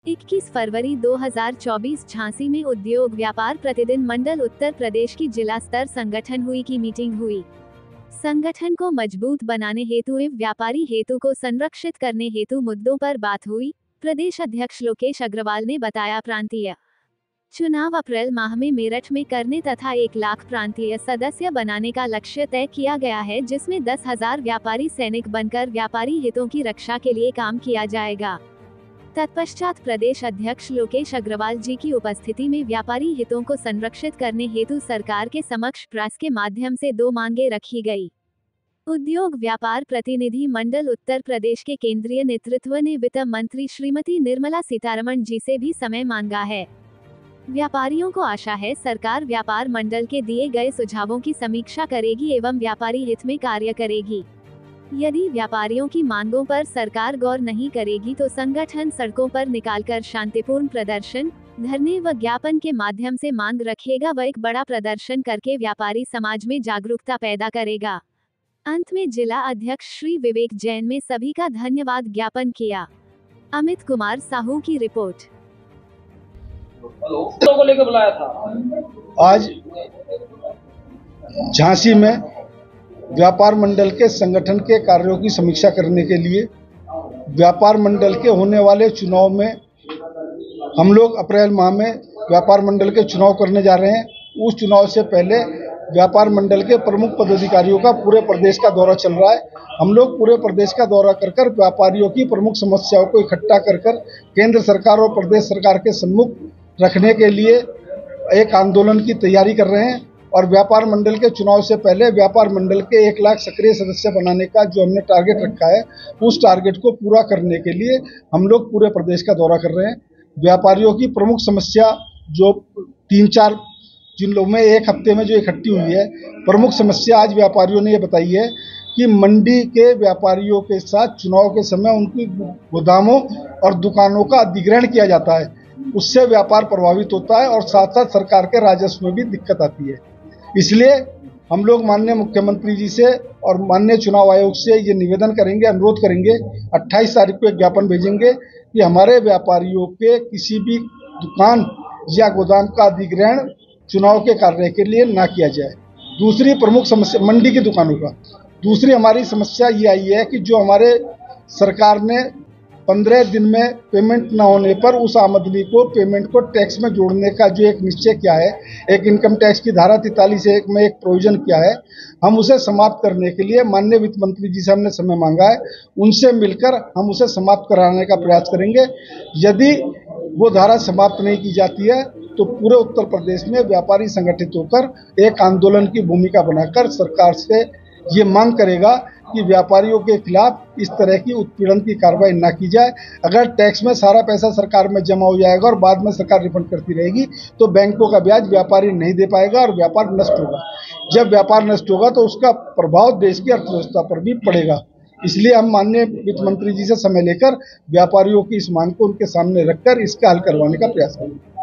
21 फरवरी 2024 झांसी में उद्योग व्यापार प्रतिनिधि मंडल उत्तर प्रदेश की जिला स्तर संगठन हुई की मीटिंग हुई। संगठन को मजबूत बनाने हेतु एवं व्यापारी हेतु को संरक्षित करने हेतु मुद्दों पर बात हुई। प्रदेश अध्यक्ष लोकेश अग्रवाल ने बताया, प्रांतीय चुनाव अप्रैल माह में मेरठ में करने तथा 1 लाख प्रांतीय सदस्य बनाने का लक्ष्य तय किया गया है, जिसमें 10,000 व्यापारी सैनिक बनकर व्यापारी हितों की रक्षा के लिए काम किया जाएगा। तत्पश्चात प्रदेश अध्यक्ष लोकेश अग्रवाल जी की उपस्थिति में व्यापारी हितों को संरक्षित करने हेतु सरकार के समक्ष प्रयास के माध्यम से 2 मांगे रखी गई। उद्योग व्यापार प्रतिनिधि मंडल उत्तर प्रदेश के केंद्रीय नेतृत्व ने वित्त मंत्री श्रीमती निर्मला सीतारमण जी से भी समय मांगा है। व्यापारियों को आशा है सरकार व्यापार मंडल के दिए गए सुझावों की समीक्षा करेगी एवं व्यापारी हित में कार्य करेगी। यदि व्यापारियों की मांगों पर सरकार गौर नहीं करेगी तो संगठन सड़कों पर निकालकर शांतिपूर्ण प्रदर्शन, धरने व ज्ञापन के माध्यम से मांग रखेगा व एक बड़ा प्रदर्शन करके व्यापारी समाज में जागरूकता पैदा करेगा। अंत में जिला अध्यक्ष श्री विवेक जैन ने सभी का धन्यवाद ज्ञापन किया। अमित कुमार साहू की रिपोर्ट। को लेकर बुलाया था। आज झांसी में व्यापार मंडल के संगठन के कार्यों की समीक्षा करने के लिए व्यापार मंडल के होने वाले चुनाव में हम लोग अप्रैल माह में व्यापार मंडल के चुनाव करने जा रहे हैं। उस चुनाव से पहले व्यापार मंडल के प्रमुख पदाधिकारियों का पूरे प्रदेश का दौरा चल रहा है। हम लोग पूरे प्रदेश का दौरा कर व्यापारियों की प्रमुख समस्याओं को इकट्ठा कर केंद्र सरकार और प्रदेश सरकार के सम्मुख रखने के लिए एक आंदोलन की तैयारी कर रहे हैं। और व्यापार मंडल के चुनाव से पहले व्यापार मंडल के 1 लाख सक्रिय सदस्य बनाने का जो हमने टारगेट रखा है, उस टारगेट को पूरा करने के लिए हम लोग पूरे प्रदेश का दौरा कर रहे हैं। व्यापारियों की प्रमुख समस्या जो 3-4 जिलों में एक हफ्ते में जो इकट्ठी हुई है, प्रमुख समस्या आज व्यापारियों ने ये बताई है कि मंडी के व्यापारियों के साथ चुनाव के समय उनकी गोदामों और दुकानों का अधिग्रहण किया जाता है। उससे व्यापार प्रभावित होता है और साथ साथ सरकार के राजस्व में भी दिक्कत आती है। इसलिए हम लोग माननीय मुख्यमंत्री जी से और माननीय चुनाव आयोग से ये निवेदन करेंगे, अनुरोध करेंगे, 28 तारीख को एक ज्ञापन भेजेंगे कि हमारे व्यापारियों के किसी भी दुकान या गोदाम का अधिग्रहण चुनाव के कार्य के लिए ना किया जाए। दूसरी प्रमुख समस्या मंडी की दुकानों का। दूसरी हमारी समस्या ये आई है कि जो हमारे सरकार ने 15 दिन में पेमेंट न होने पर उस आमदनी को पेमेंट को टैक्स में जोड़ने का जो एक निश्चय किया है, एक इनकम टैक्स की धारा 43(1) में एक प्रोविजन किया है, हम उसे समाप्त करने के लिए माननीय वित्त मंत्री जी से हमने समय मांगा है। उनसे मिलकर हम उसे समाप्त कराने का प्रयास करेंगे। यदि वो धारा समाप्त नहीं की जाती है तो पूरे उत्तर प्रदेश में व्यापारी संगठित होकर एक आंदोलन की भूमिका बनाकर सरकार से ये मांग करेगा कि व्यापारियों के खिलाफ इस तरह की उत्पीड़न की कार्रवाई ना की जाए। अगर टैक्स में सारा पैसा सरकार में जमा हो जाएगा और बाद में सरकार रिफंड करती रहेगी तो बैंकों का ब्याज व्यापारी नहीं दे पाएगा और व्यापार नष्ट होगा। जब व्यापार नष्ट होगा तो उसका प्रभाव देश की अर्थव्यवस्था पर भी पड़ेगा। इसलिए हम माननीय वित्त मंत्री जी से समय लेकर व्यापारियों की इस मांग को उनके सामने रखकर इसका हल करवाने का प्रयास करेंगे।